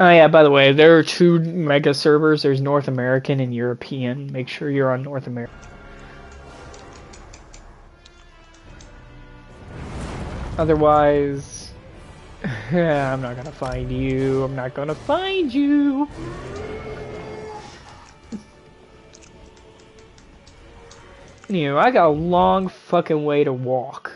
Oh yeah, by the way, there are two mega servers. There's North American and European. Make sure you're on North American. Otherwise, yeah, I'm not gonna find you. I'm not gonna find you. Anyway, I got a long fucking way to walk.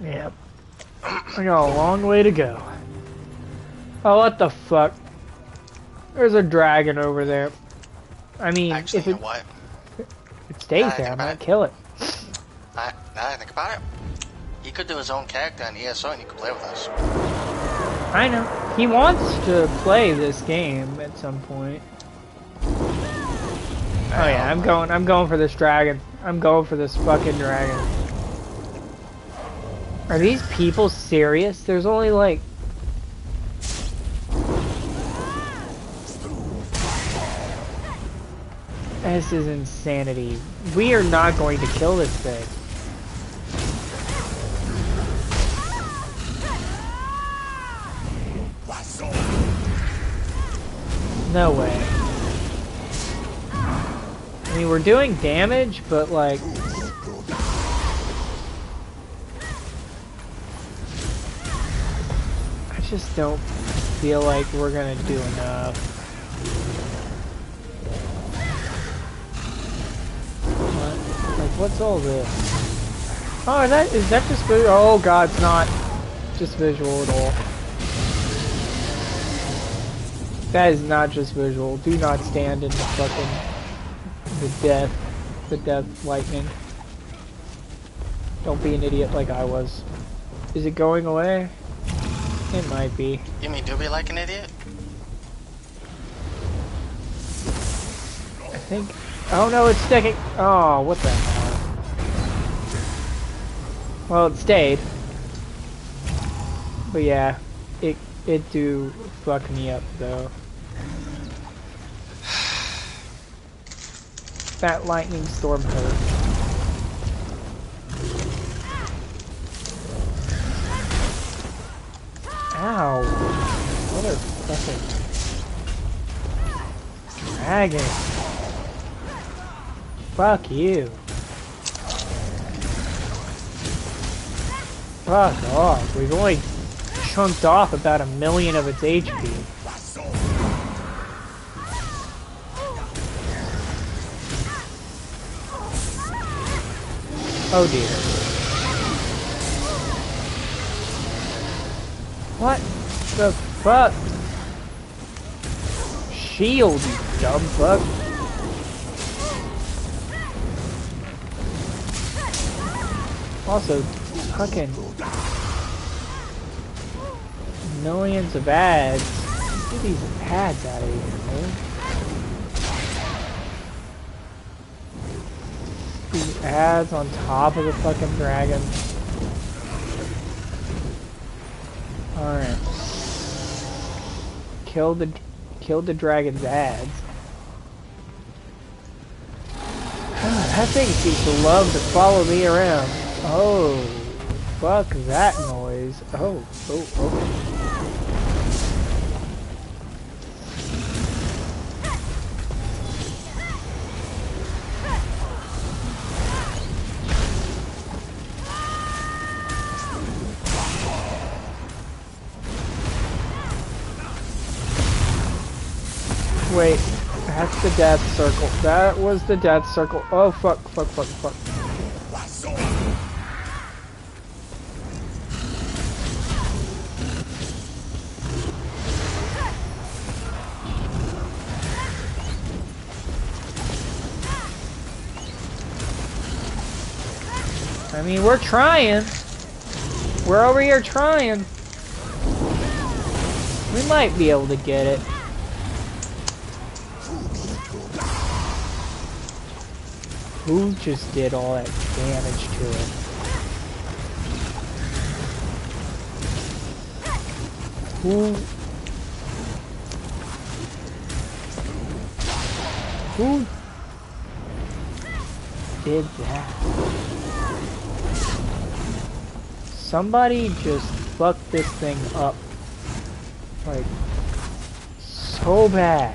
Yep. I got a long way to go. Oh, what the fuck? There's a dragon over there. I mean, actually, if you know what? it stays there, I might kill it. Now that I think about it, he could do his own character on ESO and he could play with us. I know. He wants to play this game at some point. Oh yeah, I'm going for this dragon. I'm going for this fucking dragon. Are these people serious? There's only like... This is insanity. We are not going to kill this thing. No way. I mean, we're doing damage, but like... I just don't feel like we're gonna do enough. What? Like, what's all this? Oh, is that just visual? Oh god, it's not just visual at all. That is not just visual. Do not stand in the fucking... the death lightning. Don't be an idiot like I was. Is it going away? It might be. You mean do be like an idiot? I think... Oh no, it's sticking! Oh, what the hell? Well, it stayed. But yeah, it do fuck me up though. That lightning storm hurt. Ow! Motherfucker. Dragon. Fuck you. Fuck off. We've only chunked off about 1 million of its HP. Oh dear. What the fuck? Shield, you dumb fuck. Also, fucking millions of ads. Get these ads out of here, man. These ads on top of the fucking dragon. Alright. Kill the dragon's ads. That thing seems to love to follow me around. Oh, fuck that noise. Oh, okay. Wait, that's the death circle. That was the death circle. Oh, fuck. I mean, we're trying. We're over here trying. We might be able to get it. Who just did all that damage to it? Who did that? Somebody just fucked this thing up. Like, so bad.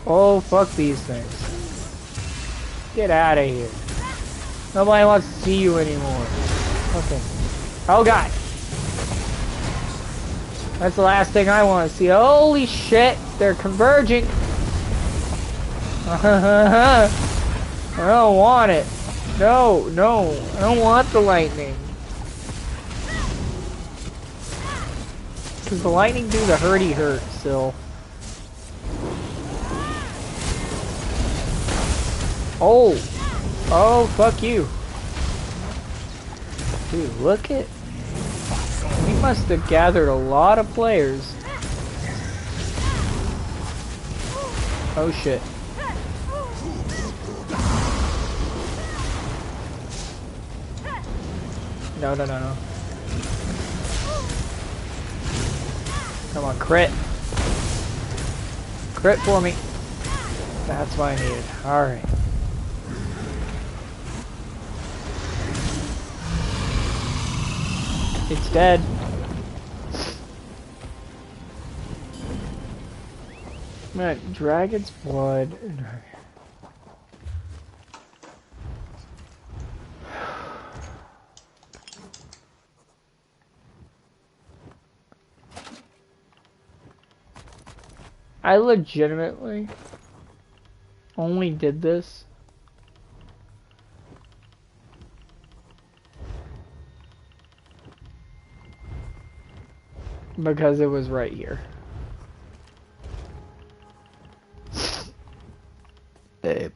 Oh, fuck these things. Get out of here. Nobody wants to see you anymore. Okay. Oh god. That's the last thing I want to see. Holy shit, they're converging. I don't want it. No, no, I don't want the lightning. Because the lightning do the hurty hurt still. Oh. Oh, fuck you. Dude, look at... We must have gathered a lot of players. Oh shit. No, no, no, no. Come on, crit. Crit for me. That's what I needed. Alright. It's dead. Right, dragon's blood. I legitimately only did this because it was right here. Babe.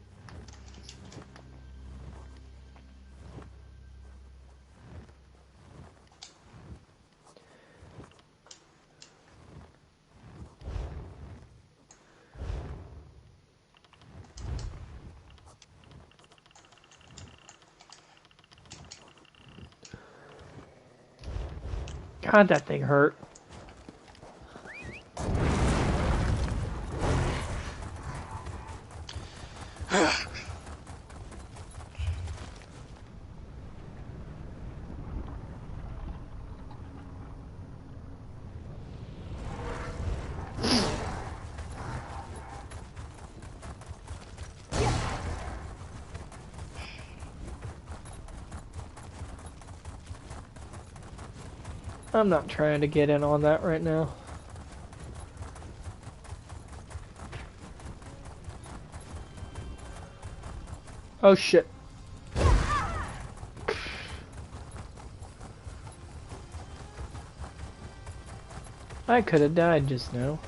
God, that thing hurt. I'm not trying to get in on that right now. Oh shit. I could have died just now.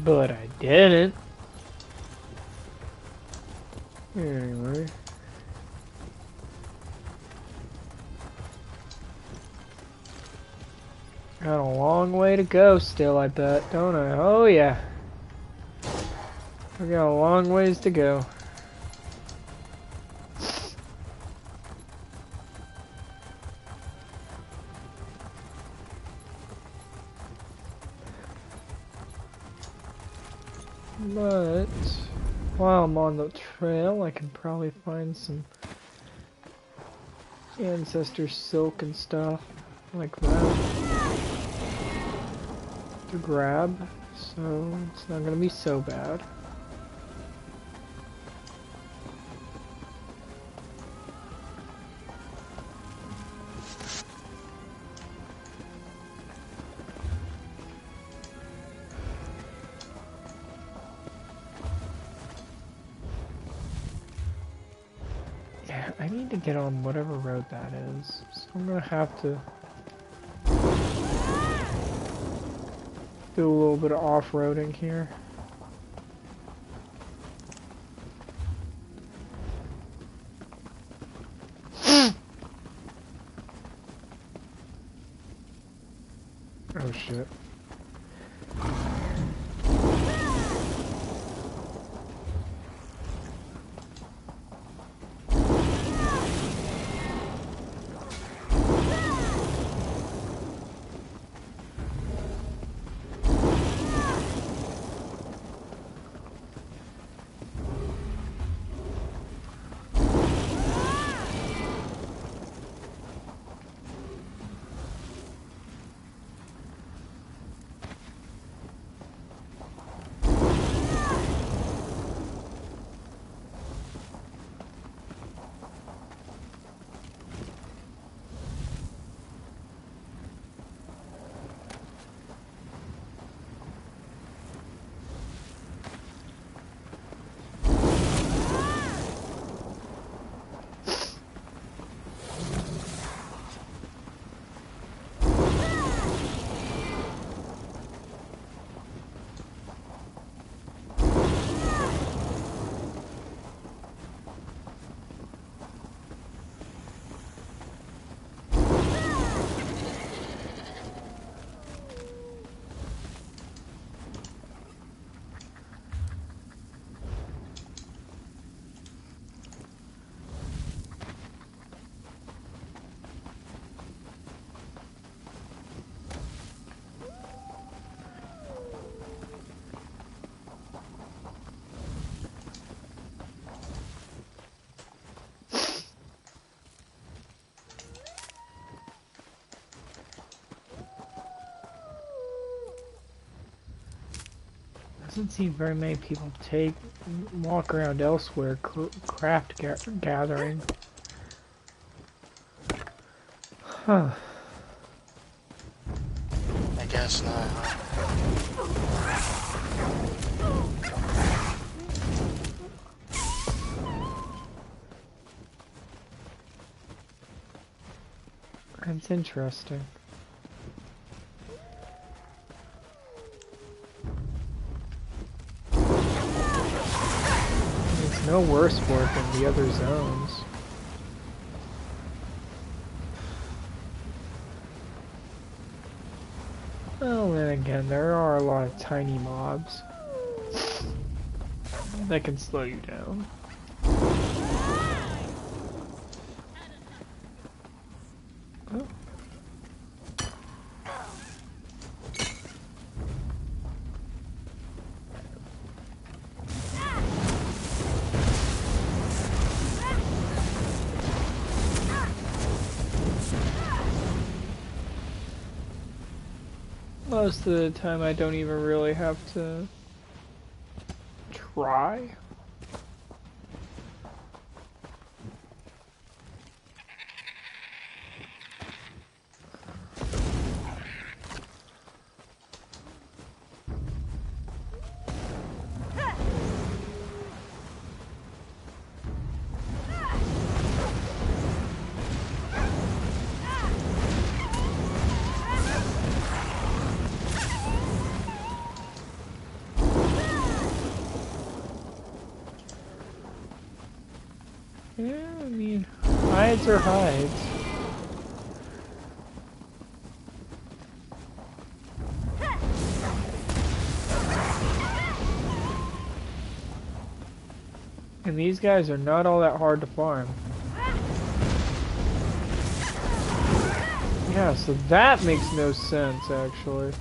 But I didn't. Anyway. Got a long way to go still, I bet, don't I? Oh yeah. We got a long ways to go. But while I'm on the trail, I can probably find some ancestor silk and stuff like that to grab, so it's not gonna be so bad. I need to get on whatever road that is, so I'm gonna have to do a little bit of off-roading here. Oh shit. Doesn't seem very many people walk around elsewhere craft gathering. Huh. I guess not, huh? That's interesting. It's no worse for it than the other zones. Well, then again, there are a lot of tiny mobs that can slow you down. Oh. Most of the time I don't even really have to try. Yeah, I mean, hides are hides. And these guys are not all that hard to farm. Yeah, so that makes no sense, actually.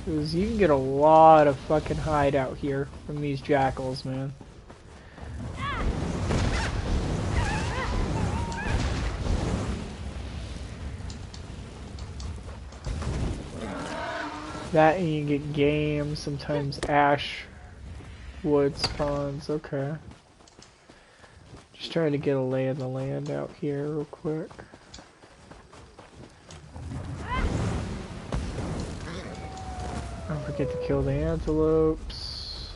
Because you can get a lot of fucking hide out here from these jackals, man. That and you get game, sometimes ash wood spawns, okay. Just trying to get a lay of the land out here real quick. Don't forget to kill the antelopes.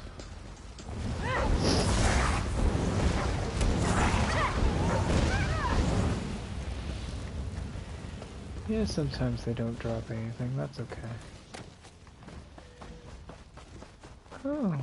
Yeah, sometimes they don't drop anything, that's okay. Oh.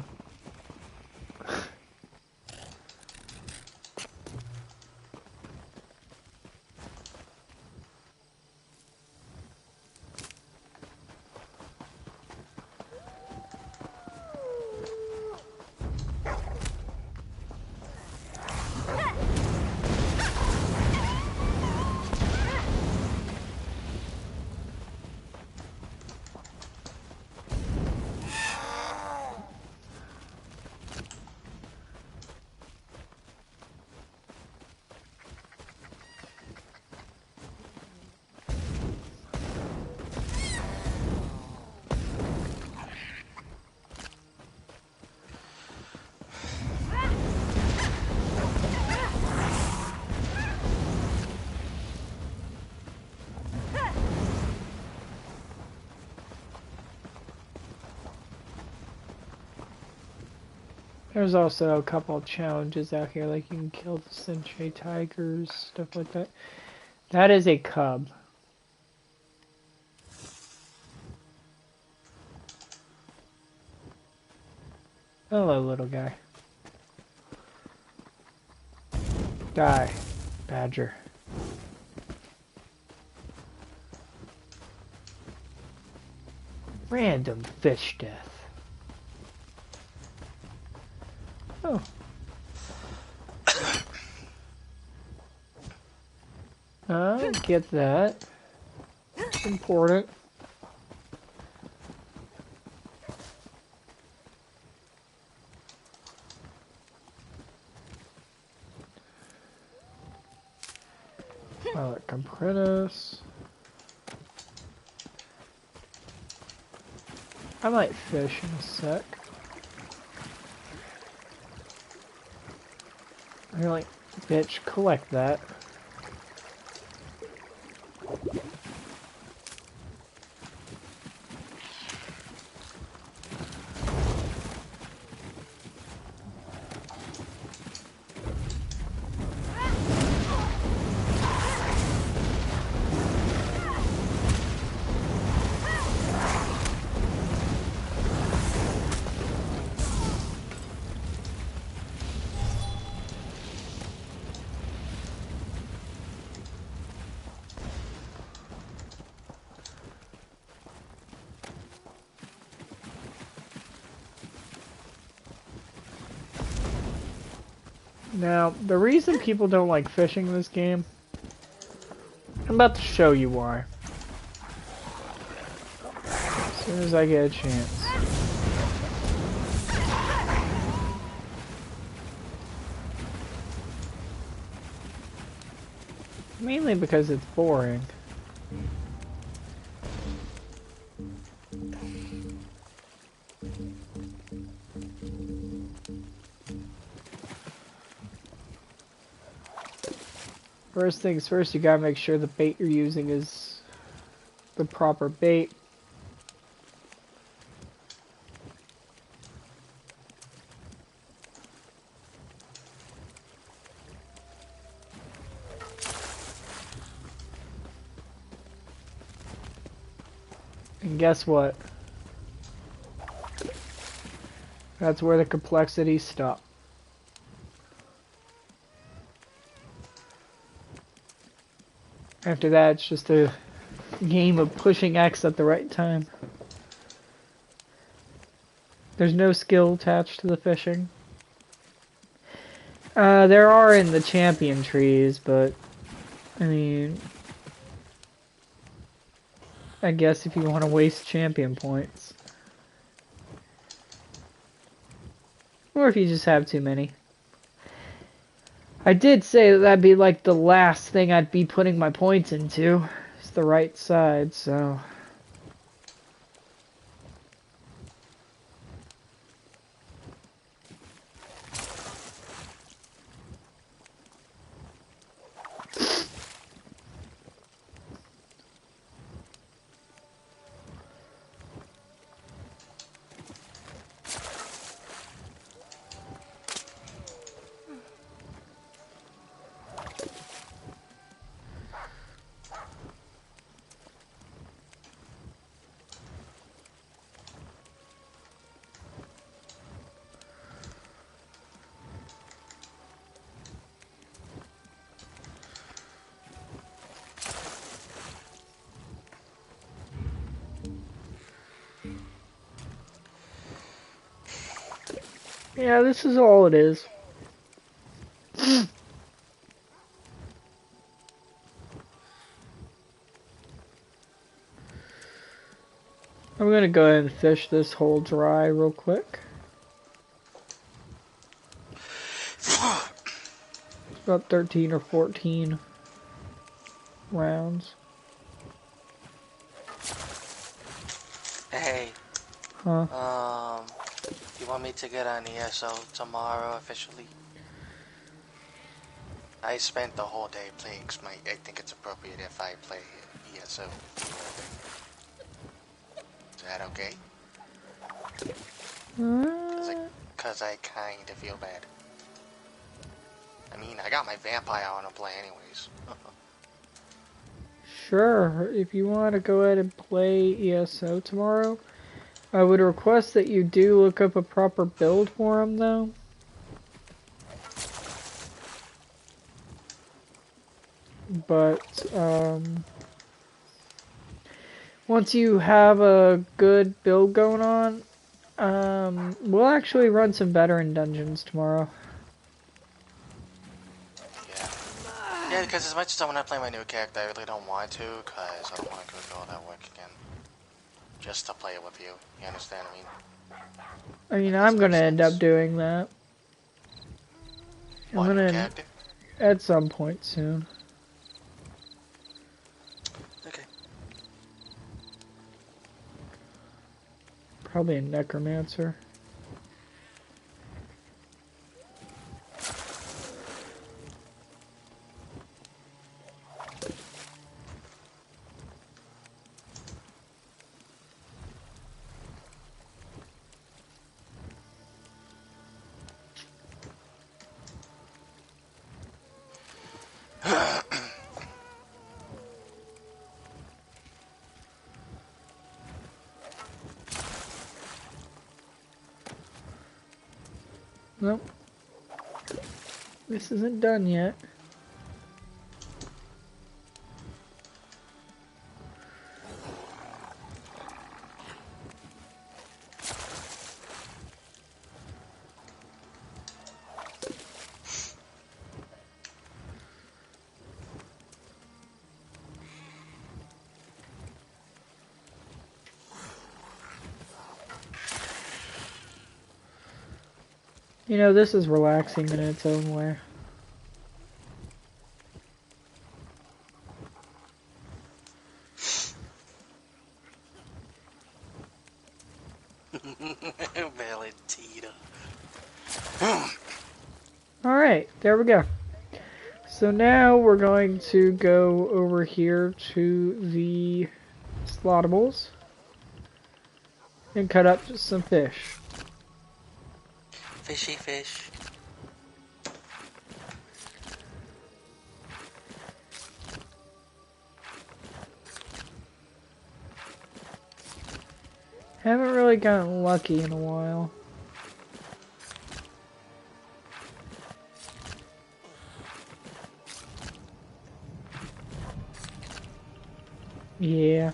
There's also a couple of challenges out here, like you can kill the Senchei tigers, stuff like that. That is a cub. Hello, little guy. Die, badger. Random fish death. Oh. I get that. It's important. Violet Compretis. I might fish in a sec. Really? Bitch, collect that. Now, the reason people don't like fishing this game, I'm about to show you why. As soon as I get a chance. Mainly because it's boring. First things first, you gotta make sure the bait you're using is the proper bait. And guess what? That's where the complexities stop. After that, it's just a game of pushing X at the right time. There's no skill attached to the fishing. There are in the champion trees, but I mean, I guess if you want to waste champion points. Or if you just have too many. I did say that that'd be like the last thing I'd be putting my points into. It's the right side, so... Yeah, this is all it is. I'm gonna go ahead and fish this hole dry real quick. It's about 13 or 14 rounds. Hey. Huh? You want me to get on ESO tomorrow officially? I spent the whole day playing Smite. I think it's appropriate if I play ESO. Is that okay? Cause I kinda feel bad. I mean, I got my vampire I wanna play anyways. Sure, if you want to go ahead and play ESO tomorrow, I would request that you do look up a proper build for him, though. But, once you have a good build going on, we'll actually run some veteran dungeons tomorrow. Yeah, because as much as I want to play my new character, I really don't want to, because I don't want to go through all that work again. Just to play it with you. You understand what I mean? I'm gonna end up doing that. What, new character? At some point soon. Okay. Probably a necromancer. Nope. This isn't done yet. You know, this is relaxing in its own way. Valentina. Alright, there we go. So now we're going to go over here to the slaughterables and cut up some fish. Fishy fish. Haven't really gotten lucky in a while. Yeah.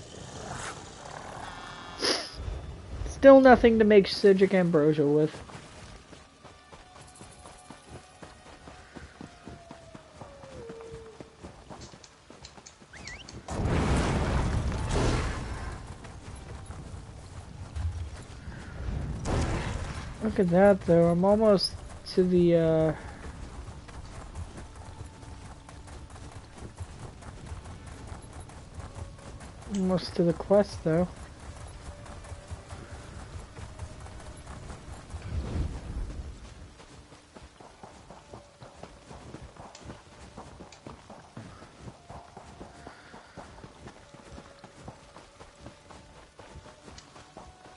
Still nothing to make Citric Ambrosia with. Look at that though, I'm almost to the almost to the quest though.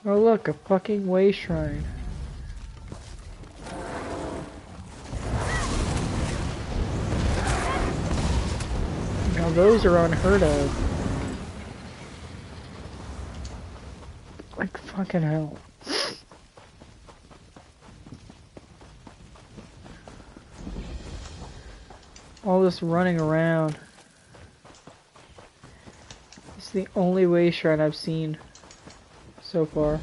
Oh look, a fucking way shrine. Now those are unheard of. Like fucking hell. All this running around. It's the only way shrine I've seen so far.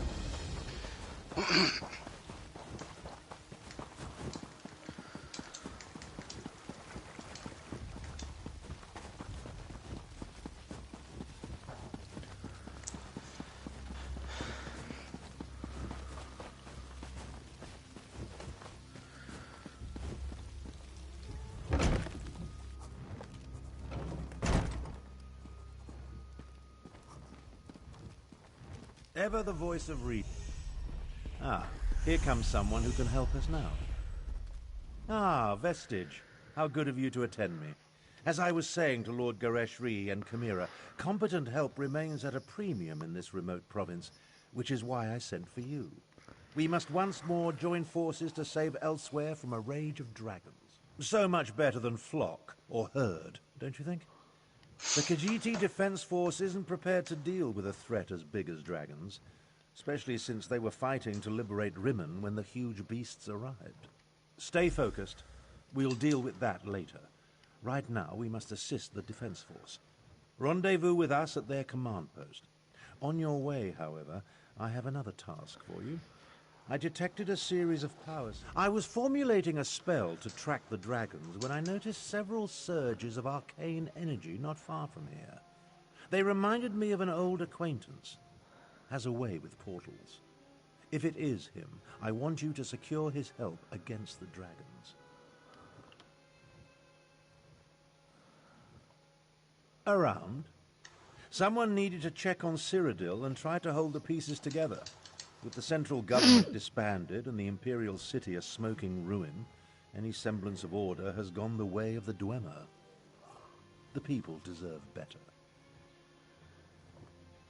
Ever the voice of reason. Ah, here comes someone who can help us now. Ah, Vestige. How good of you to attend me. As I was saying to Lord Gareshri and Chimera, competent help remains at a premium in this remote province, which is why I sent for you. We must once more join forces to save elsewhere from a rage of dragons. So much better than flock or herd, don't you think? The Khajiiti Defense Force isn't prepared to deal with a threat as big as dragons, especially since they were fighting to liberate Rimmon when the huge beasts arrived. Stay focused. We'll deal with that later. Right now, we must assist the Defense Force. Rendezvous with us at their command post. On your way, however, I have another task for you. I detected a series of powers. I was formulating a spell to track the dragons when I noticed several surges of arcane energy not far from here. They reminded me of an old acquaintance. Has a way with portals. If it is him, I want you to secure his help against the dragons. Around? Someone needed to check on Cyrodiil and try to hold the pieces together. With the central government disbanded and the Imperial City a smoking ruin, any semblance of order has gone the way of the Dwemer. The people deserve better.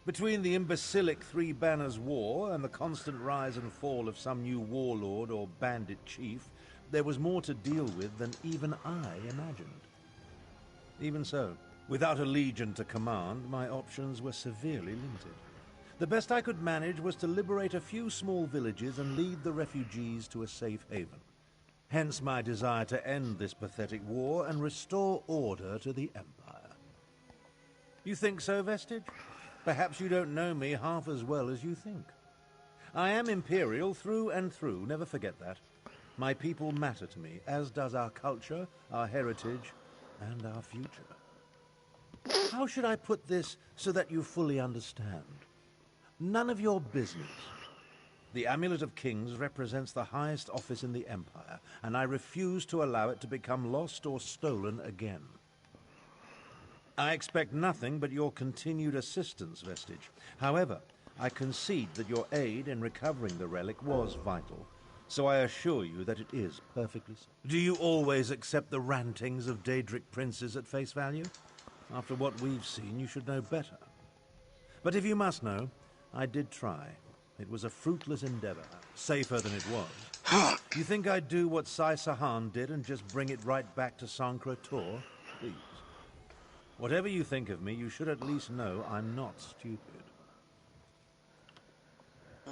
Between the imbecilic Three Banners War and the constant rise and fall of some new warlord or bandit chief, there was more to deal with than even I imagined. Even so, without a legion to command, my options were severely limited. The best I could manage was to liberate a few small villages and lead the refugees to a safe haven. Hence my desire to end this pathetic war and restore order to the Empire. You think so, Vestige? Perhaps you don't know me half as well as you think. I am Imperial through and through, never forget that. My people matter to me, as does our culture, our heritage, and our future. How should I put this so that you fully understand? None of your business. The Amulet of Kings represents the highest office in the Empire, and I refuse to allow it to become lost or stolen again. I expect nothing but your continued assistance, Vestige. However, I concede that your aid in recovering the relic was vital, so I assure you that it is perfectly safe. Do you always accept the rantings of Daedric princes at face value? After what we've seen, you should know better. But if you must know, I did try. It was a fruitless endeavor, safer than it was. You think I'd do what Sai Sahan did and just bring it right back to Sancre Tor? Please. Whatever you think of me, you should at least know I'm not stupid.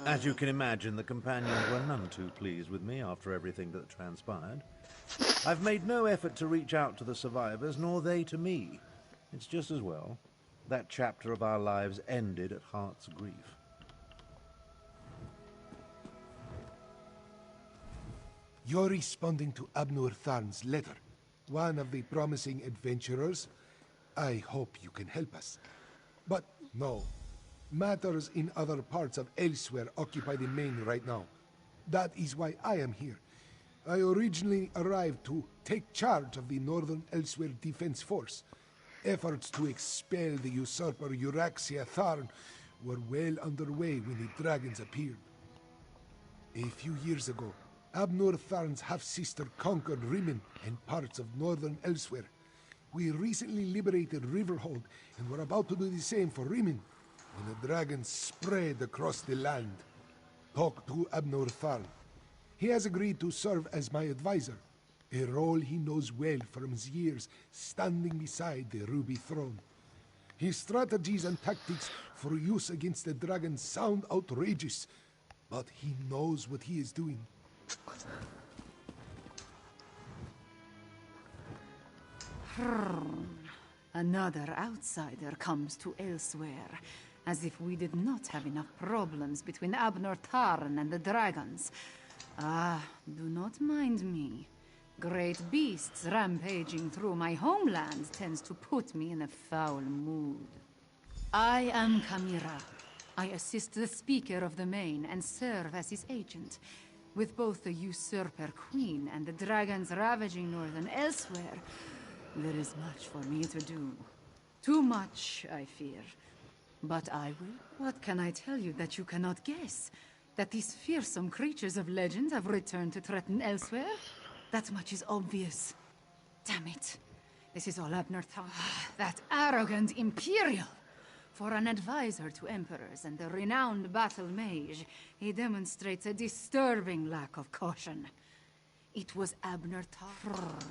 As you can imagine, the companions were none too pleased with me after everything that transpired. I've made no effort to reach out to the survivors, nor they to me. It's just as well. That chapter of our lives ended at Heart's grief. You're responding to Abnur Tharn's letter, one of the promising adventurers. I hope you can help us. But no, matters in other parts of Elsewhere occupy the main right now. That is why I am here. I originally arrived to take charge of the Northern Elsewhere Defense Force. Efforts to expel the usurper Euraxia Tharn were well underway when the dragons appeared. A few years ago, Abnur Tharn's half-sister conquered Rimmon and parts of Northern Elsewhere. We recently liberated Riverhold and were about to do the same for Rimmon when the dragons spread across the land. Talk to Abnur Tharn. He has agreed to serve as my advisor, a role he knows well from his years standing beside the Ruby Throne. His strategies and tactics for use against the dragons sound outrageous, but he knows what he is doing. Another outsider comes to Elsewhere, as if we did not have enough problems between Abnur Tharn and the dragons. Ah, do not mind me. Great beasts rampaging through my homeland tends to put me in a foul mood. I am Kamira. I assist the Speaker of the Main and serve as his agent. With both the usurper queen and the dragons ravaging Northern Elsewhere, there is much for me to do. Too much, I fear. But I will. What can I tell you that you cannot guess? That these fearsome creatures of legend have returned to threaten Elsewhere? That much is obvious. Damn it. This is all Abnur Tharn. That arrogant Imperial! For an advisor to emperors and a renowned battle mage, he demonstrates a disturbing lack of caution. It was Abnur Tharn.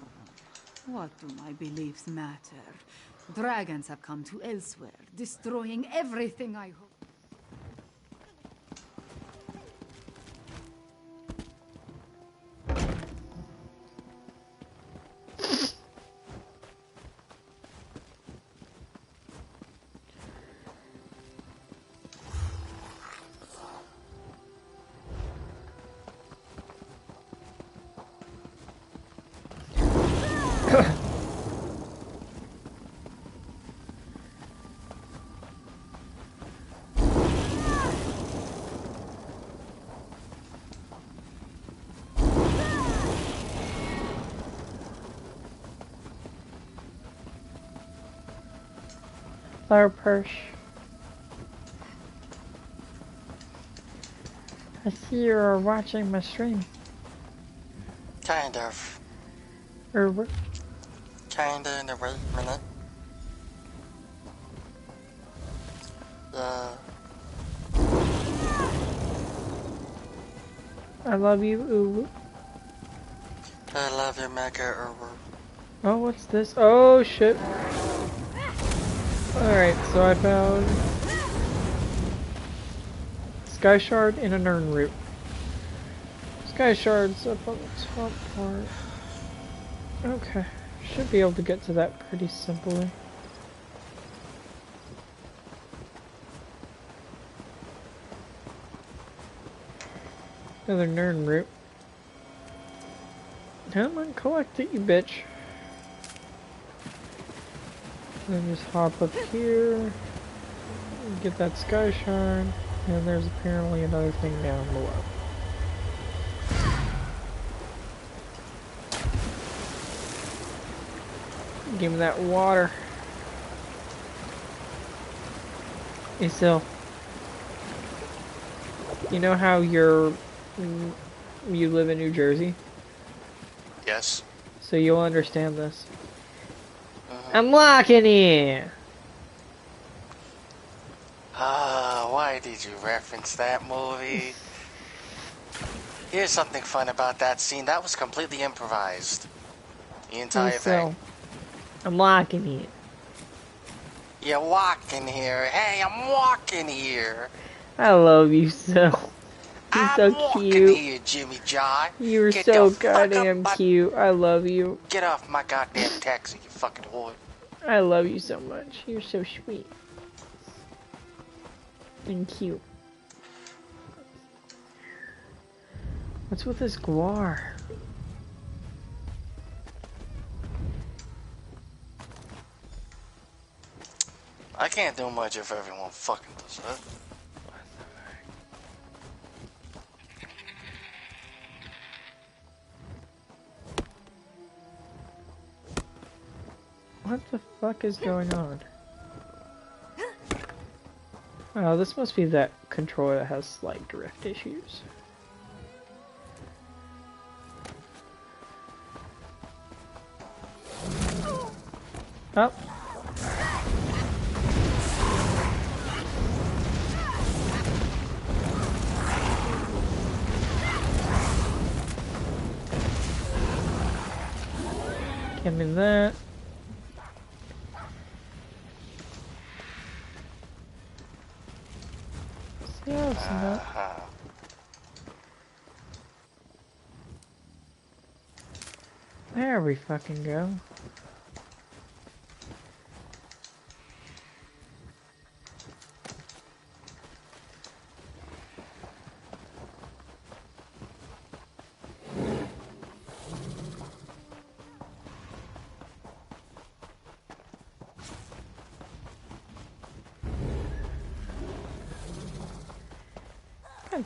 What do my beliefs matter? Dragons have come to Elsewhere, destroying everything I hold. Hello, Persh. I see you're watching my stream. Kind of. Or what? Kinda in a wait minute. I love you, ooh. I love your mega Uber. Oh, what's this? Oh, shit. Alright, so I found Sky Shard in a Nern root. Sky shards up on the top part. Okay. Should be able to get to that pretty simply. Another nerd root. Come on, collect it, you bitch. Then just hop up here. Get that sky shard. And there's apparently another thing down below. Give me that water. Hey, Sil. You know how you live in New Jersey? Yes. So you'll understand this. I'm locking in! Why did you reference that movie? Here's something fun about that scene. That was completely improvised. The entire thing. I'm locking in. You're walking here. Hey, I'm walking here. I love you so. You're so walking cute. Here, Jimmy John. You're Get so the fuck goddamn up cute. I love you. Get off my goddamn taxi, you fucking whore. I love you so much. You're so sweet. And cute. What's with this guar? I can't do much if everyone fucking does that. What the fuck is going on? Oh, this must be that controller that has slight drift issues. Oh. Give me that. Yeah, it's not. There we fucking go.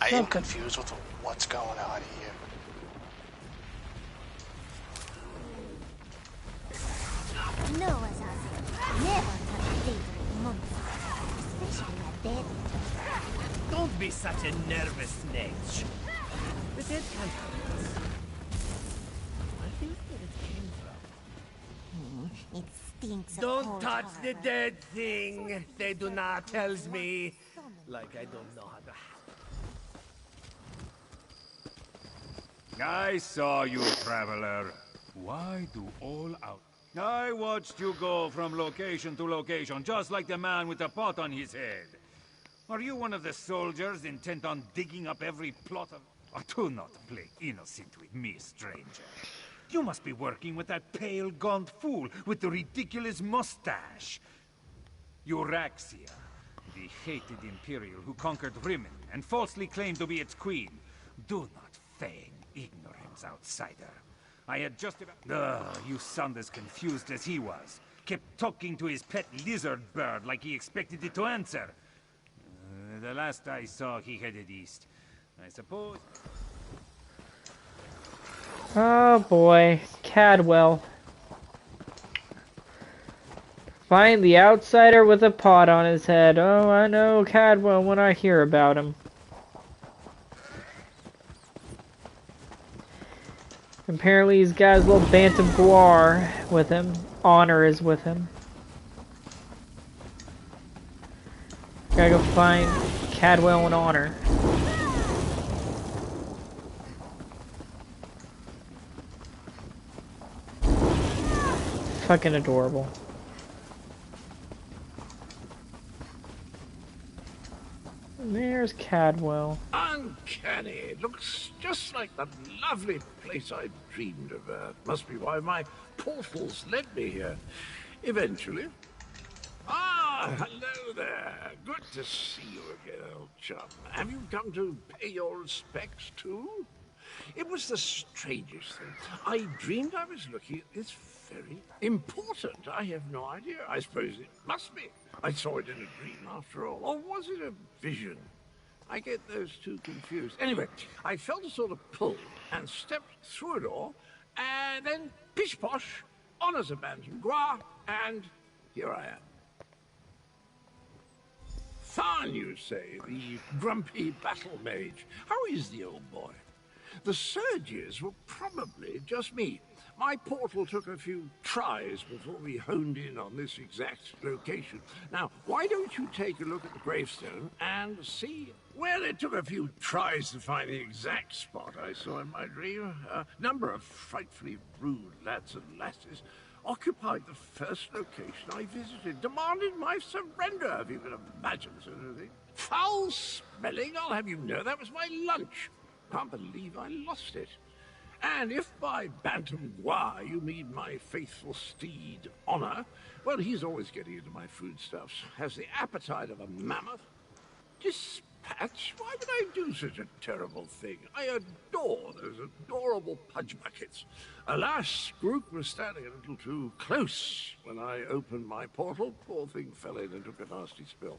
I am confused with what's going on here. No, Assassin. Never touch favorite monster, especially a dead. Don't be such a nervous snake. The dead can't hurt us. Where do you think it came from? It stinks of Don't cold touch the harbor. dead thing. They do not tells me. Like I don't know how to. I saw you, traveler. Why do all out? I watched you go from location to location, just like the man with the pot on his head. Are you one of the soldiers intent on digging up every plot of... Oh, do not play innocent with me, stranger. You must be working with that pale, gaunt fool with the ridiculous mustache. Euraxia, the hated Imperial who conquered Rimmon and falsely claimed to be its queen. Do not feign ignorance, outsider. I had just about... you sound as confused as he was. Kept talking to his pet lizard bird like he expected it to answer. The last I saw, he headed east. I suppose... Oh boy, Cadwell. Find the outsider with a pot on his head. Oh, I know Cadwell when I hear about him. Apparently he's got his little bantam guar with him. Honor is with him. Gotta go find Cadwell and Honor. Fucking adorable. And there's Cadwell. Uncanny. It looks just like the lovely place I dreamed of. Must be why my portals led me here. Eventually. Ah, hello there. Good to see you again, old chum. Have you come to pay your respects too? It was the strangest thing. I dreamed I was looking at this very important. I have no idea. I suppose it must be. I saw it in a dream after all. Or was it a vision? I get those two confused. Anyway, I felt a sort of pull and stepped through a door, and then pish-posh, on as a bantam gua, and here I am. Tharn, you say, the grumpy battle mage. How is the old boy? The surges were probably just me. My portal took a few tries before we honed in on this exact location. Now, why don't you take a look at the gravestone and see? Well, it took a few tries to find the exact spot I saw in my dream. A number of frightfully rude lads and lasses occupied the first location I visited, demanded my surrender, if you can imagine such a thing. Foul smelling, I'll have you know, that was my lunch. Can't believe I lost it. And if by Bantam Gua you mean my faithful steed, Honor, well, he's always getting into my foodstuffs. Has the appetite of a mammoth. Dispatch? Why would I do such a terrible thing? I adore those adorable pudge buckets. Alas, Groot was standing a little too close when I opened my portal. Poor thing fell in and took a nasty spill.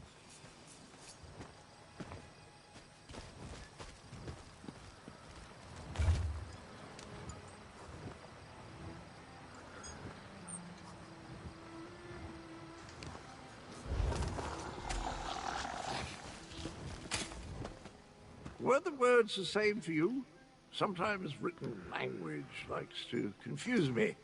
Were the words the same for you? Sometimes written language likes to confuse me.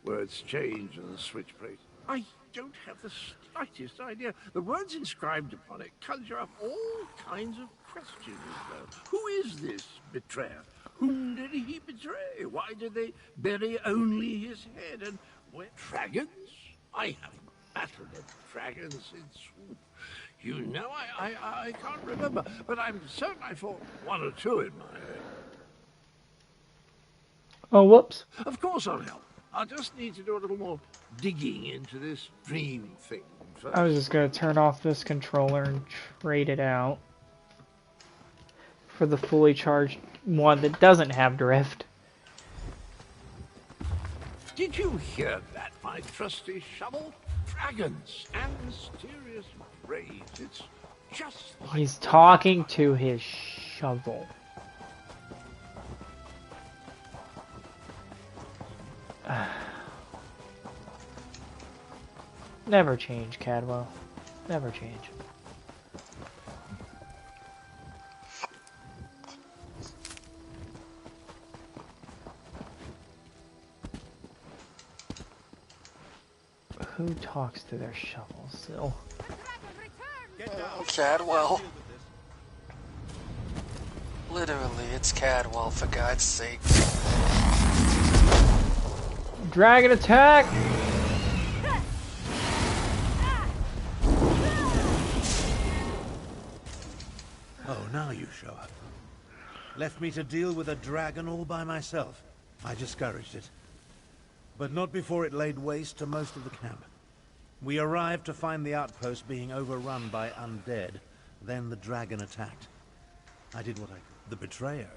Words change and switch places. I don't have the slightest idea. The words inscribed upon it conjure up all kinds of questions, though. Who is this betrayer? Whom did he betray? Why did they bury only his head? And were dragons? I haven't battled a dragon since... You know, I can't remember, but I'm certain I fought one or two in my head. Oh, whoops. Of course I'll help. I'll just need to do a little more digging into this dream thing first. I was just going to turn off this controller and trade it out for the fully charged one that doesn't have drift. Did you hear that, my trusty shovel? Dragons and mysterious raids. It's just like... He's talking to his shovel. Never change, Cadwell. Never change. Who talks to their shovel still? Cadwell. Literally, it's Cadwell, for God's sake. Dragon attack! Oh, now you show up. Left me to deal with a dragon all by myself. I discouraged it. But not before it laid waste to most of the camp. We arrived to find the outpost being overrun by undead. Then the dragon attacked. I did what I could. The betrayer.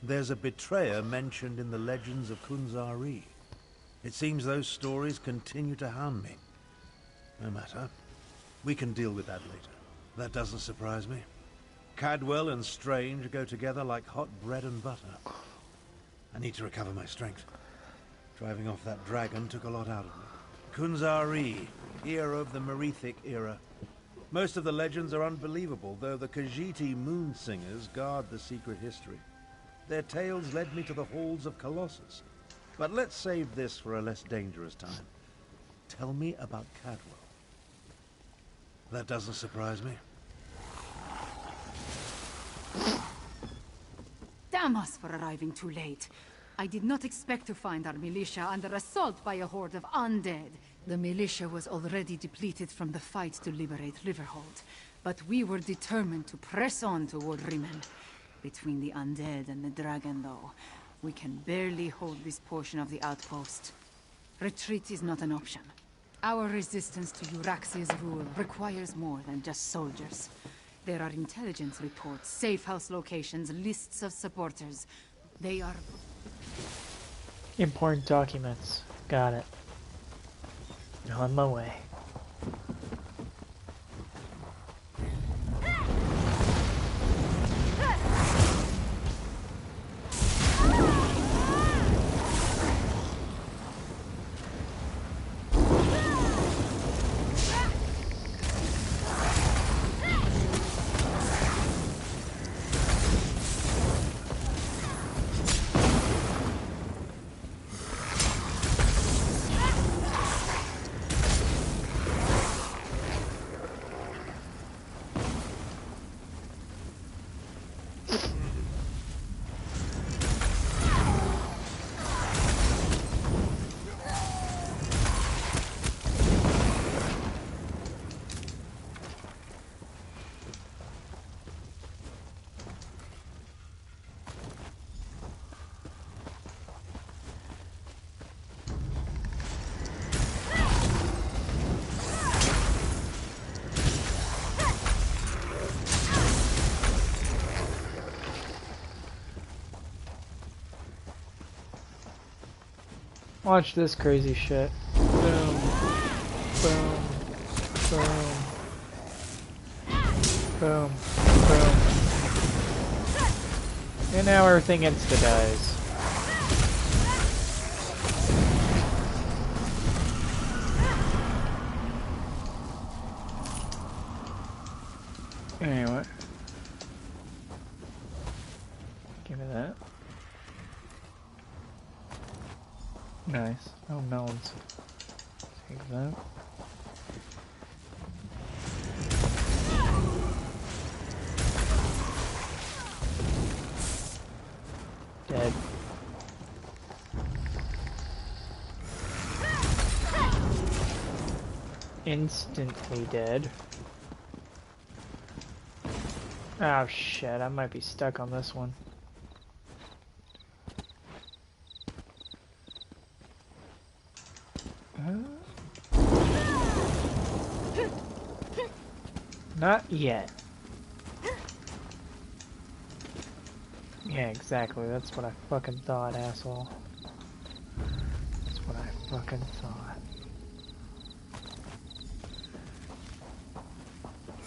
There's a betrayer mentioned in the legends of Kunzari. It seems those stories continue to hound me. No matter. We can deal with that later. That doesn't surprise me. Cadwell and Strange go together like hot bread and butter. I need to recover my strength. Driving off that dragon took a lot out of me. Kunzari, hero of the Merethic era. Most of the legends are unbelievable, though the Khajiiti moon singers guard the secret history. Their tales led me to the halls of Colossus. But let's save this for a less dangerous time. Tell me about Cadwell. That doesn't surprise me. Damn us for arriving too late. I did not expect to find our militia under assault by a horde of undead. The militia was already depleted from the fight to liberate Riverhold, But we were determined to press on toward Riemann. Between the undead and the dragon, though, we can barely hold this portion of the outpost. Retreat is not an option. Our resistance to Euraxia's rule requires more than just soldiers. There are intelligence reports, safe house locations, lists of supporters. They are... Important documents. Got it. On my way. Watch this crazy shit. Boom. Boom. Boom. Boom. Boom. And now everything insta-dies. Anyway. Give me that. Nice. Oh, melons. Take that. Dead. Instantly dead. Oh shit, I might be stuck on this one. Not yet. Yeah, exactly. That's what I fucking thought, asshole. That's what I fucking thought.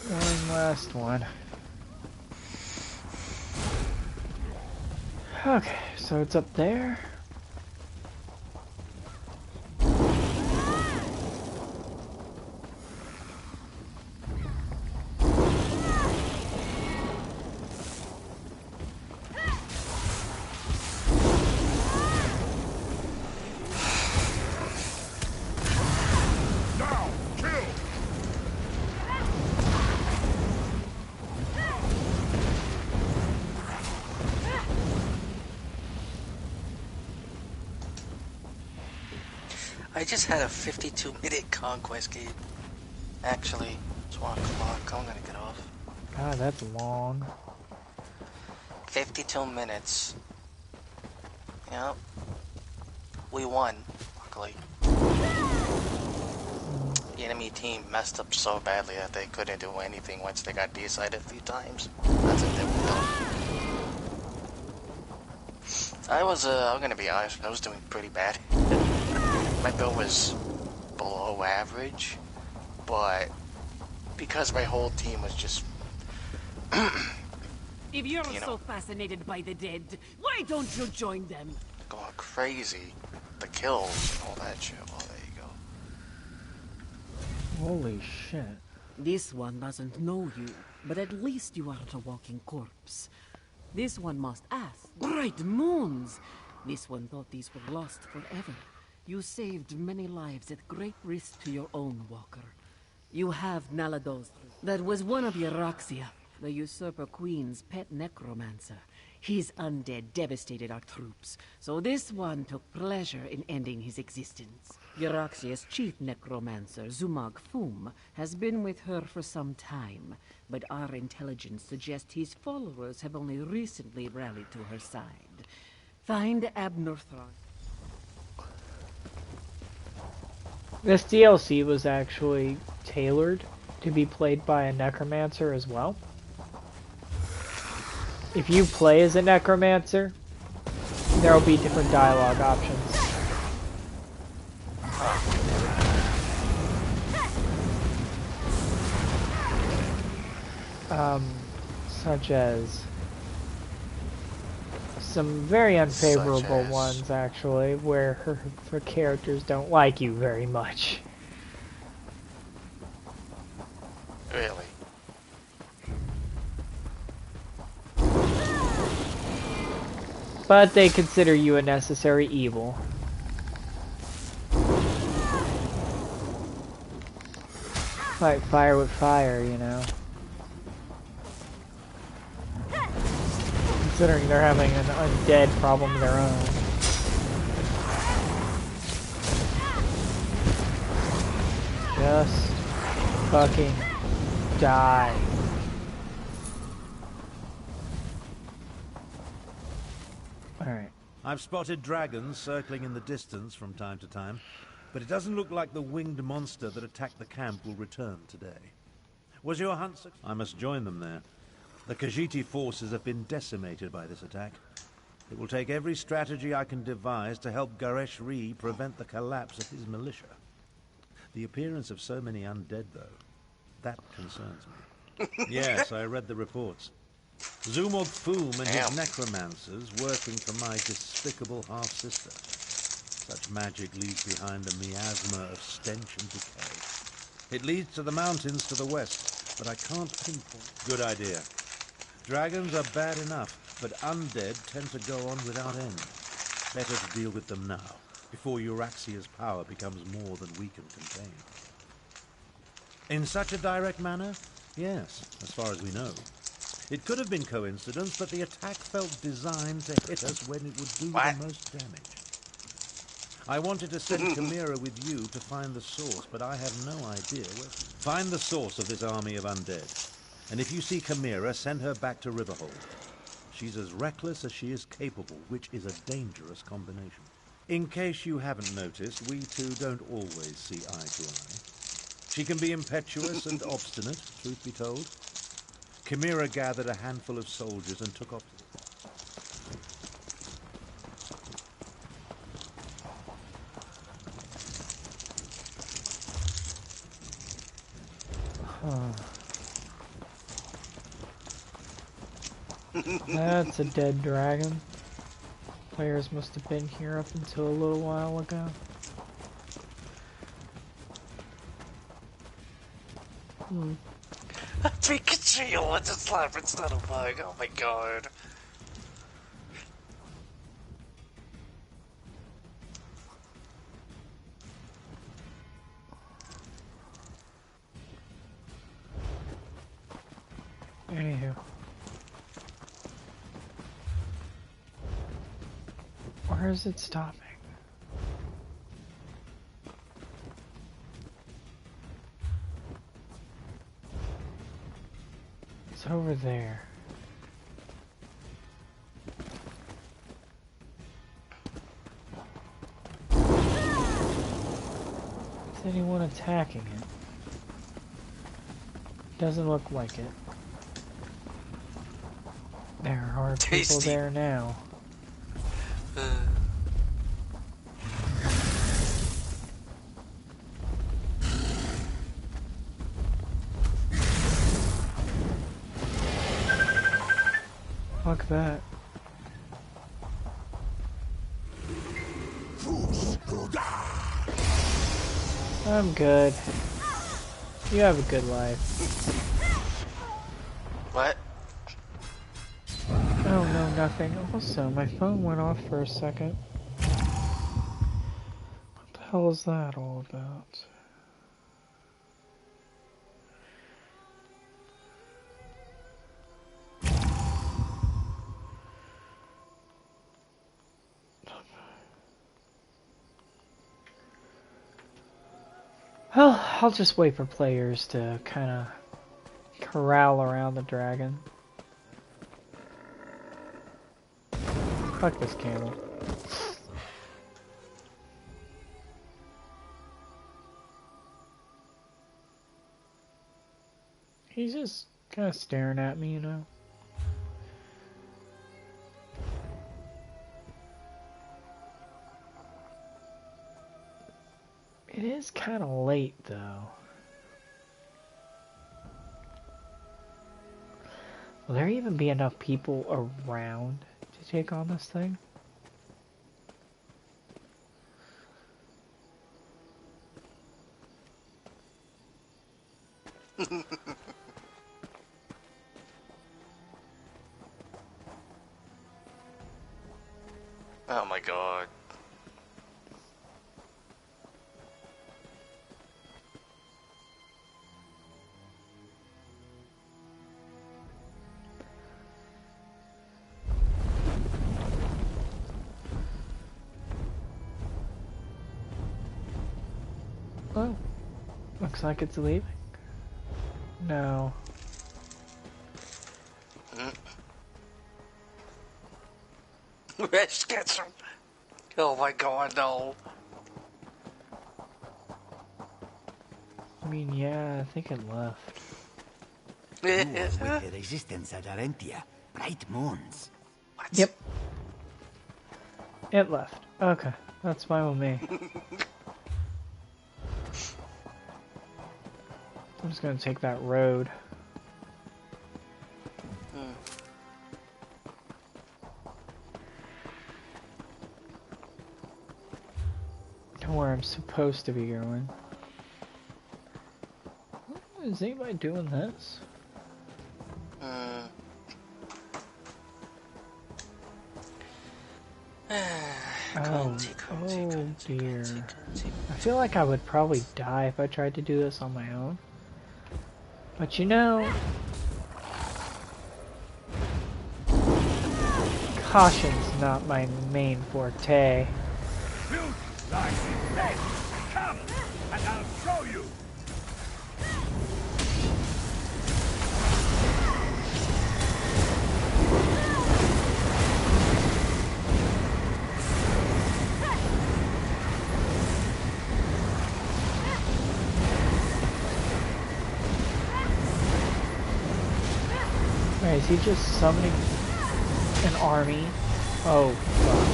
One last one. Okay, so it's up there. I just had a 52-minute conquest game. Actually, it's 1 o'clock. I'm gonna get off. God, that's long. 52 minutes. Yep. We won, luckily. The enemy team messed up so badly that they couldn't do anything once they got decided a few times. That's it, they were done. I'm gonna be honest, I was doing pretty bad. My build was below average, but because my whole team was just... If you're so fascinated by the dead, why don't you join them? Going crazy. The kills and all that shit. Well, there you go. Holy shit. This one doesn't know you, but at least you aren't a walking corpse. This one must ask. Great moons! This one thought these were lost forever. You saved many lives at great risk to your own walker. You have Nalados. That was one of Euraxia, the usurper queen's pet necromancer. His undead devastated our troops, so this one took pleasure in ending his existence. Gyraxia's chief necromancer, Zumag Fum, has been with her for some time, but our intelligence suggests his followers have only recently rallied to her side. Find Abnor Tharn. This DLC was actually tailored to be played by a necromancer as well. If you play as a necromancer, there will be different dialogue options. Such as some very unfavorable ones, actually, where her characters don't like you very much. Really? But they consider you a necessary evil. Fight fire with fire, you know. Considering they're having an undead problem of their own. Just fucking die. Alright. I've spotted dragons circling in the distance from time to time, but it doesn't look like the winged monster that attacked the camp will return today. Was your hunt successful? I must join them there. The Khajiit forces have been decimated by this attack. It will take every strategy I can devise to help Garesh-Ri prevent the collapse of his militia. The appearance of so many undead, though, that concerns me. Yes, I read the reports. Zumog Foom and his necromancers working for my despicable half-sister. Such magic leaves behind a miasma of stench and decay. It leads to the mountains to the west, but I can't pinpoint. Good idea. Dragons are bad enough, but undead tend to go on without end. Better to deal with them now, before Euraxia's power becomes more than we can contain. In such a direct manner? Yes, as far as we know. It could have been coincidence, but the attack felt designed to hit us when it would do the most damage. I wanted to send Chimera with you to find the source, but I have no idea where. Find the source of this army of undead. And if you see Chimera, send her back to Riverhold. She's as reckless as she is capable, which is a dangerous combination. In case you haven't noticed, we two don't always see eye to eye. She can be impetuous and obstinate, truth be told. Chimera gathered a handful of soldiers and took off to That's a dead dragon. Players must have been here up until a little while ago. Pikachu, what just slap? It's not a bug. Oh my god. Anywho. Where is it stopping? It's over there. Is anyone attacking it? Doesn't look like it. There are people there now. Fuck that. I'm good. You have a good life. What? Oh no, nothing. Also, my phone went off for a second. What the hell is that all about? Well, I'll just wait for players to kind of corral around the dragon. Fuck this camel. He's just kind of staring at me, you know. It is kind of late, though. Will there even be enough people around to take on this thing? Oh my god. Oh, looks like it's leaving. No. Rich gets him. Oh my god, no. I mean, yeah, I think it left. You were with the resistance at Arentia. Bright moons. What? Yep. It left. Okay, that's fine with me. I'm just gonna take that road. To where I'm supposed to be going. Is anybody doing this? Oh dear. I feel like I would probably die if I tried to do this on my own. But you know, caution's not my main forte. Come, and I'll show you. Wait, is he just summoning an army? Oh, fuck.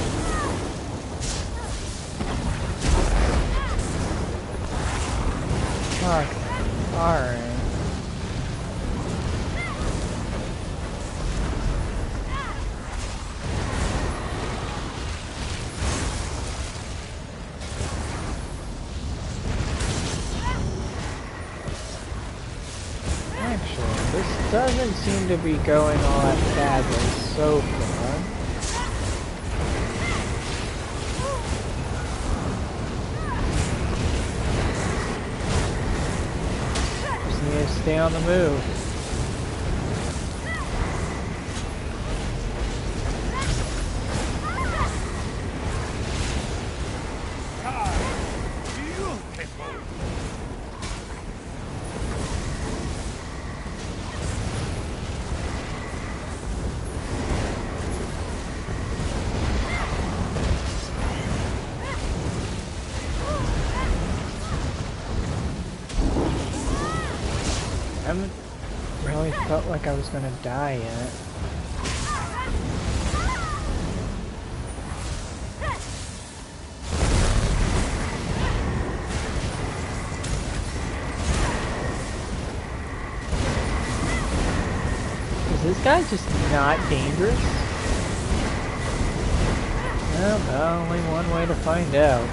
Fuck. Alright. This doesn't seem to be going all that badly so far. Just need to stay on the move. I haven't really felt like I was gonna die yet. Is this guy just not dangerous? Well, only one way to find out.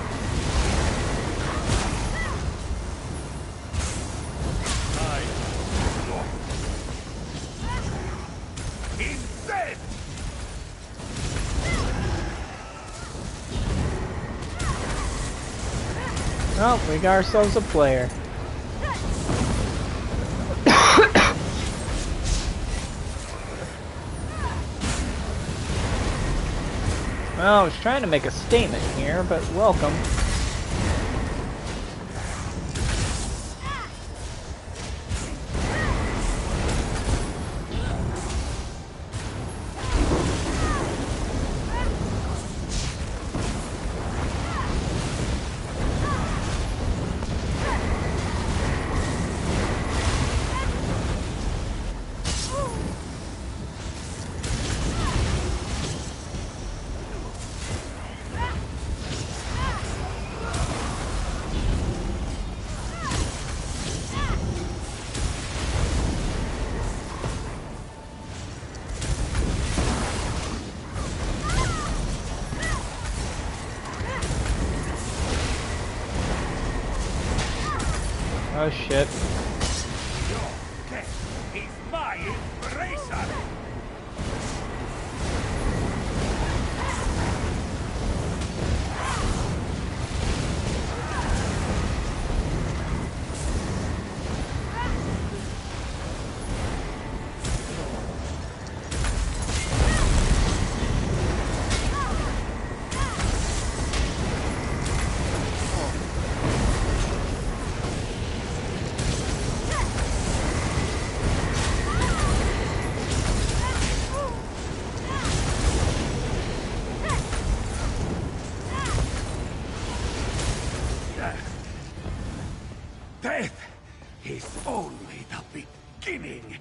Oh, we got ourselves a player. Well, I was trying to make a statement here, but welcome. Oh shit. Okay, he's my inspiration! Death is only the beginning.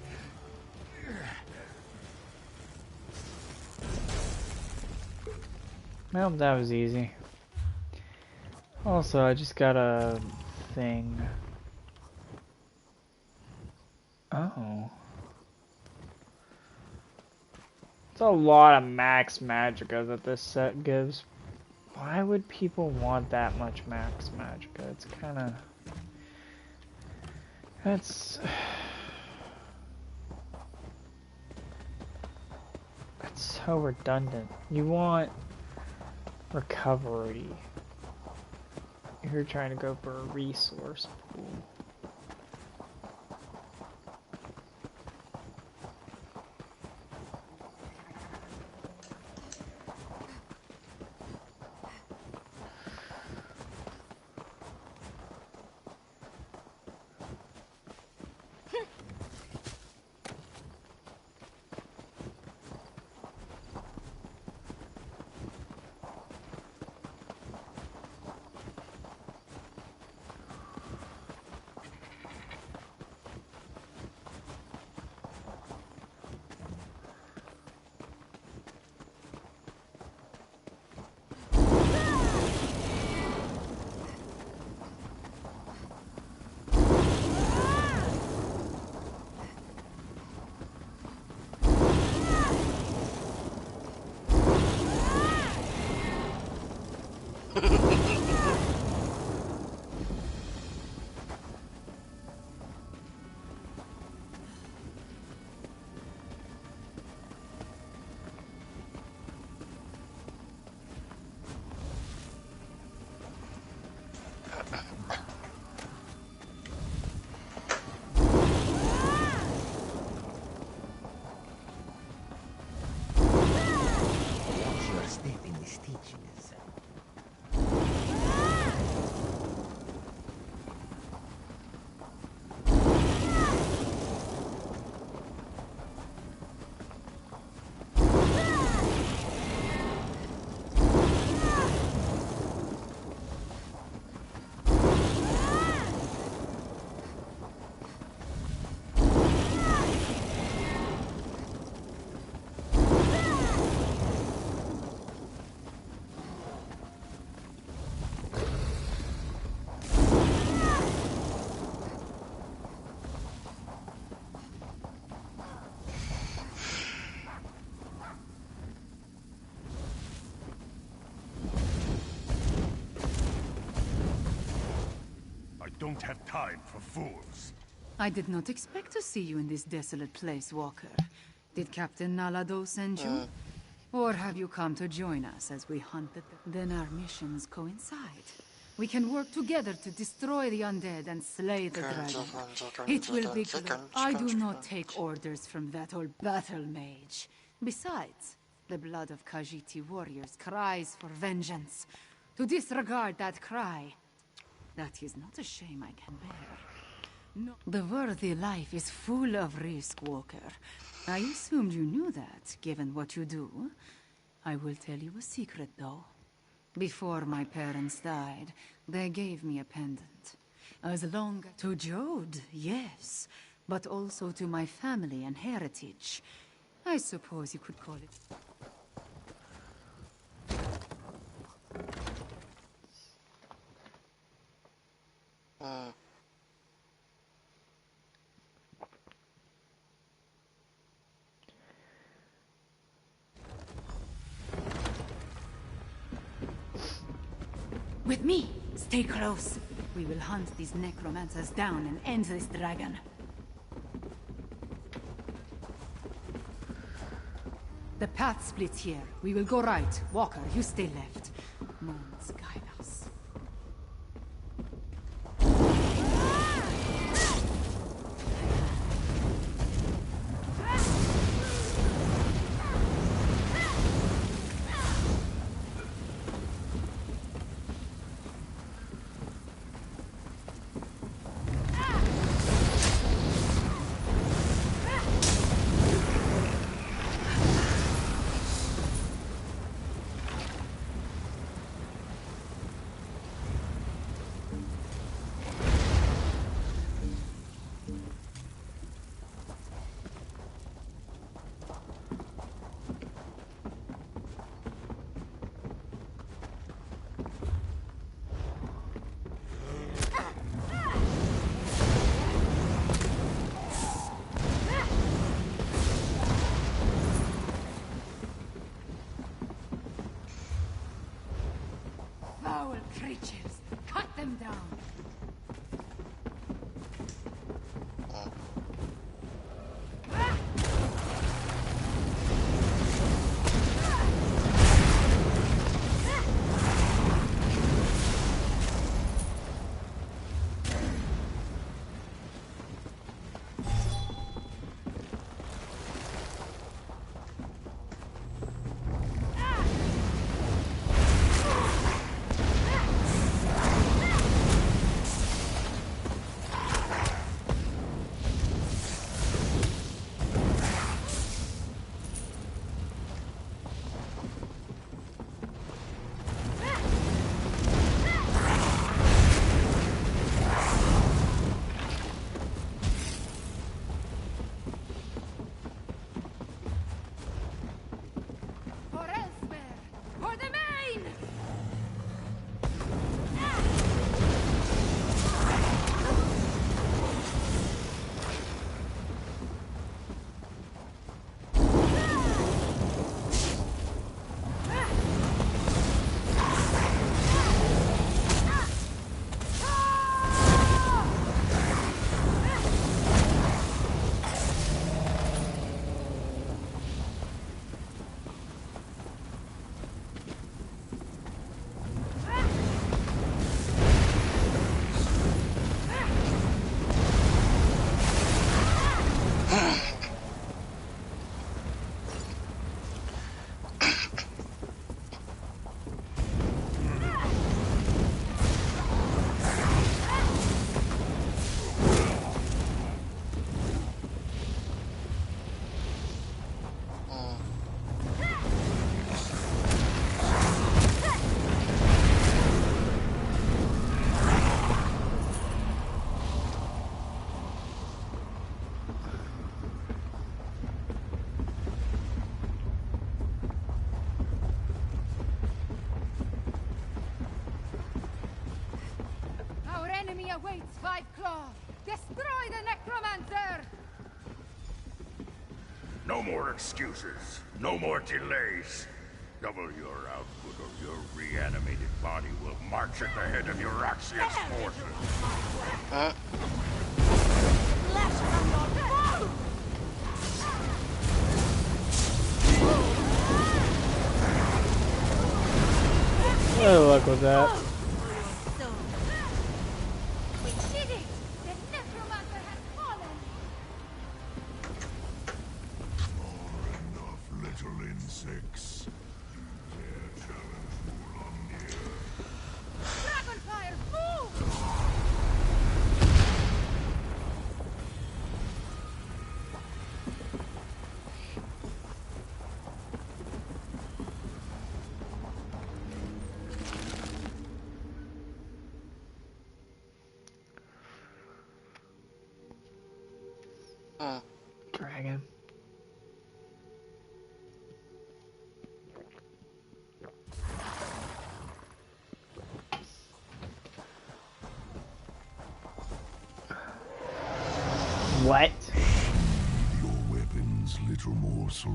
Well, that was easy. Also, I just got a thing. Oh. It's a lot of max magicka that this set gives. Why would people want that much max magicka? It's kinda... That's so redundant. You want recovery. You're trying to go for a resource pool. Your step in this teachings. Don't have time for fools. I did not expect to see you in this desolate place, Walker. Did Captain Nalado send you? Or have you come to join us as we hunt the... Then our missions coincide. We can work together to destroy the undead and slay the dragon. It will be good. I do not take orders from that old battle mage. Besides, The blood of Khajiiti warriors cries for vengeance. To disregard that cry, that is not a shame I can bear. No. The worthy life is full of risk, Walker. I assumed you knew that, given what you do. I will tell you a secret, though. Before my parents died, they gave me a pendant. As long to Jode, yes, but also to my family and heritage. I suppose you could call it. With me! Stay close! We will hunt these necromancers down and end this dragon. The path splits here. We will go right. Walker, you stay left. Moons guide us. Foul creatures! Cut them down! Awaits Five Claw! Destroy the necromancer! No more excuses. No more delays. Double your output or your reanimated body will march at the head of Euraxia's forces. Oh, luck with that. Dragon. What? Your weapons, little morsel.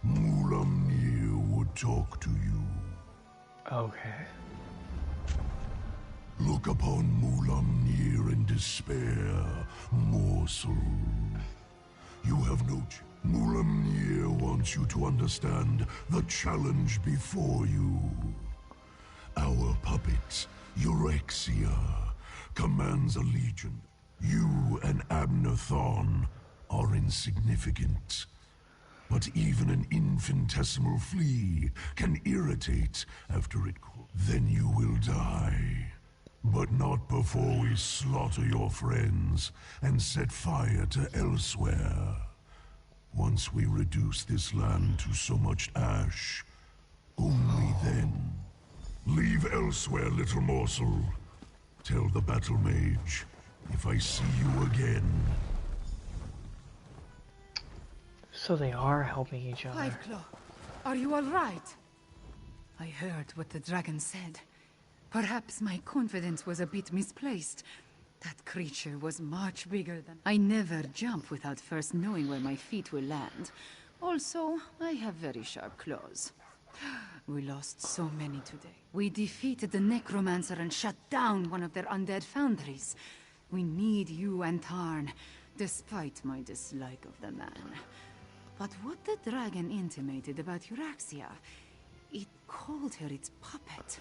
Mulamnir would talk to you. Okay. Look upon Mulamnir in despair, morsel. You have no Mulamnir wants you to understand the challenge before you. Our puppet, Eurexia, commands a legion. You and Abner Thorn are insignificant. But even an infinitesimal flea can irritate after it cools. Then you will die. But not before we slaughter your friends and set fire to elsewhere. Once we reduce this land to so much ash, only then. Leave elsewhere, little morsel. Tell the battle mage, if I see you again. So they are helping each other. Fiveclaw, are you all right? I heard what the dragon said. Perhaps my confidence was a bit misplaced. That creature was much bigger than... I never jump without first knowing where my feet will land. Also, I have very sharp claws. We lost so many today. We defeated the necromancer and shut down one of their undead foundries. We need you and Tarn, despite my dislike of the man. But what the dragon intimated about Euraxia, it called her its puppet.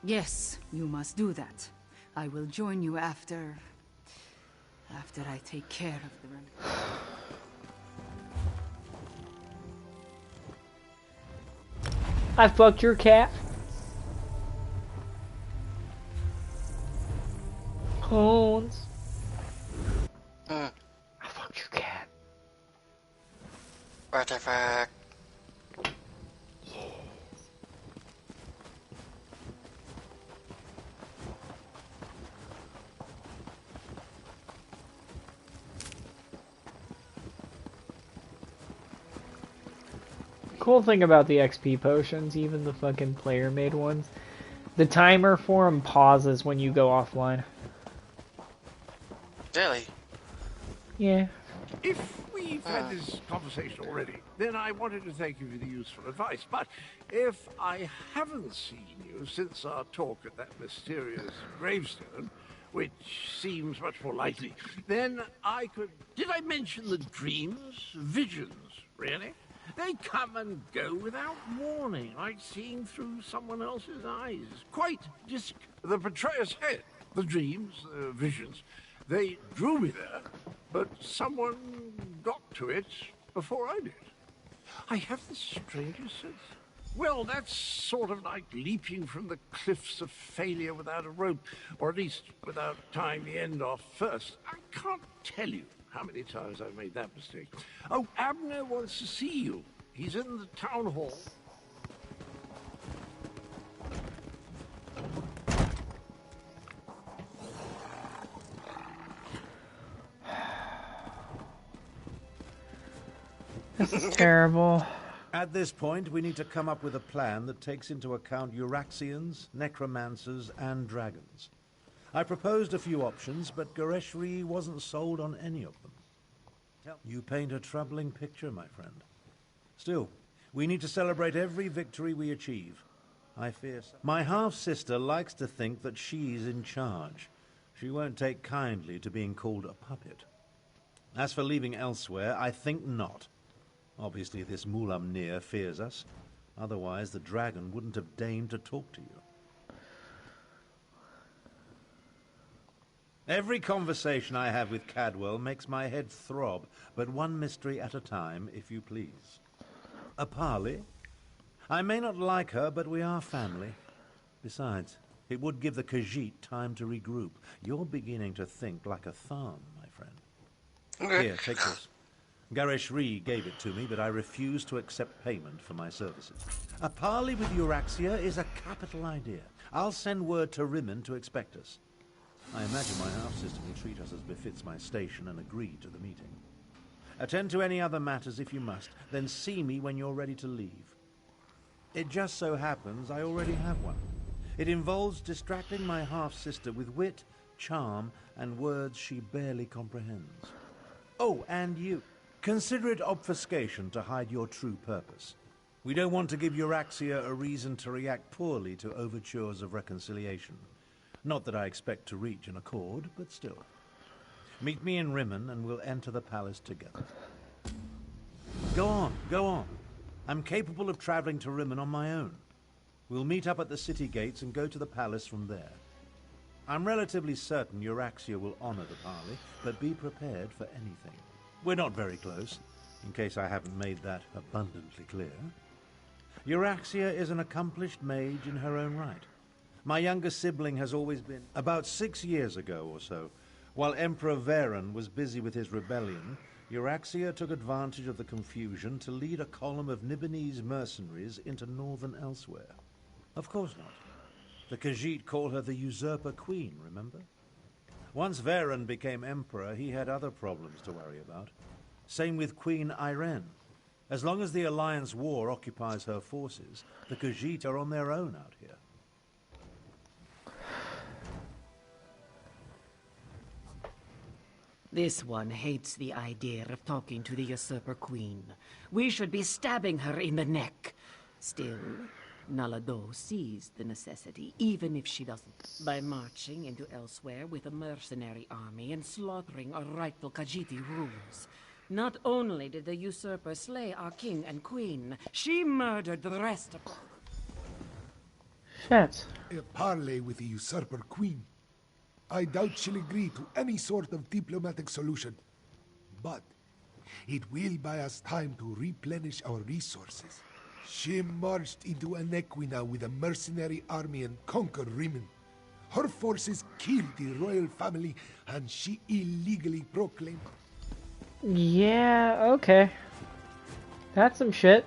Yes, you must do that. I will join you after I take care of the rest. I fucked your cat. Horns. I fucked your cat. Artifact. Cool thing about the XP potions, even the fucking player-made ones, the timer for them pauses when you go offline. Really? Yeah. If we've had this conversation already, then I wanted to thank you for the useful advice. But if I haven't seen you since our talk at that mysterious gravestone, which seems much more likely, then I could... Did I mention the dreams? Visions, really? They come and go without warning, like seeing through someone else's eyes. Quite the betrayer's head. The dreams, the visions, they drew me there, but someone got to it before I did. I have the strangest sense. Well, that's sort of like leaping from the cliffs of failure without a rope, or at least without tying the end off first. I can't tell you how many times I've made that mistake. Oh, Abner wants to see you. He's in the town hall. This is terrible. At this point, we need to come up with a plan that takes into account Euraxians, necromancers, and dragons. I proposed a few options, but Gareshri wasn't sold on any of them. You paint a troubling picture, my friend. Still, we need to celebrate every victory we achieve. I fear so. My half-sister likes to think that she's in charge. She won't take kindly to being called a puppet. As for leaving elsewhere, I think not. Obviously, this Mulamnir fears us. Otherwise, the dragon wouldn't have deigned to talk to you. Every conversation I have with Cadwell makes my head throb, but one mystery at a time, if you please. A parley? I may not like her, but we are family. Besides, it would give the Khajiit time to regroup. You're beginning to think like a Tharn, my friend. Okay. Here, take this. Gareshri gave it to me, but I refuse to accept payment for my services. A parley with Euraxia is a capital idea. I'll send word to Rimmon to expect us. I imagine my half-sister will treat us as befits my station and agree to the meeting. Attend to any other matters if you must, then see me when you're ready to leave. It just so happens I already have one. It involves distracting my half-sister with wit, charm, and words she barely comprehends. Oh, and you. Consider it obfuscation to hide your true purpose. We don't want to give Euraxia a reason to react poorly to overtures of reconciliation. Not that I expect to reach an accord, but still. Meet me in Rimmon and we'll enter the palace together. Go on, go on. I'm capable of traveling to Rimmon on my own. We'll meet up at the city gates and go to the palace from there. I'm relatively certain Euraxia will honor the parley, but be prepared for anything. We're not very close, in case I haven't made that abundantly clear. Euraxia is an accomplished mage in her own right. My younger sibling has always been. About 6 years ago or so, while Emperor Varen was busy with his rebellion, Euraxia took advantage of the confusion to lead a column of Nibonese mercenaries into northern Elsewhere. Of course not. The Khajiit call her the Usurper Queen, remember? Once Varen became emperor, he had other problems to worry about. Same with Queen Irene. As long as the Alliance War occupies her forces, the Khajiit are on their own out here. This one hates the idea of talking to the Usurper Queen. We should be stabbing her in the neck. Still, Nalado sees the necessity, even if she doesn't. By marching into Elsewhere with a mercenary army and slaughtering our rightful Khajiiti rulers. Not only did the usurper slay our king and queen, she murdered the rest of them. Shit. A parley with the usurper queen. I doubt she'll agree to any sort of diplomatic solution. But it will buy us time to replenish our resources. She marched into Anequina with a mercenary army and conquered Rimmon. Her forces killed the royal family, and she illegally proclaimed... Yeah, okay. That's some shit.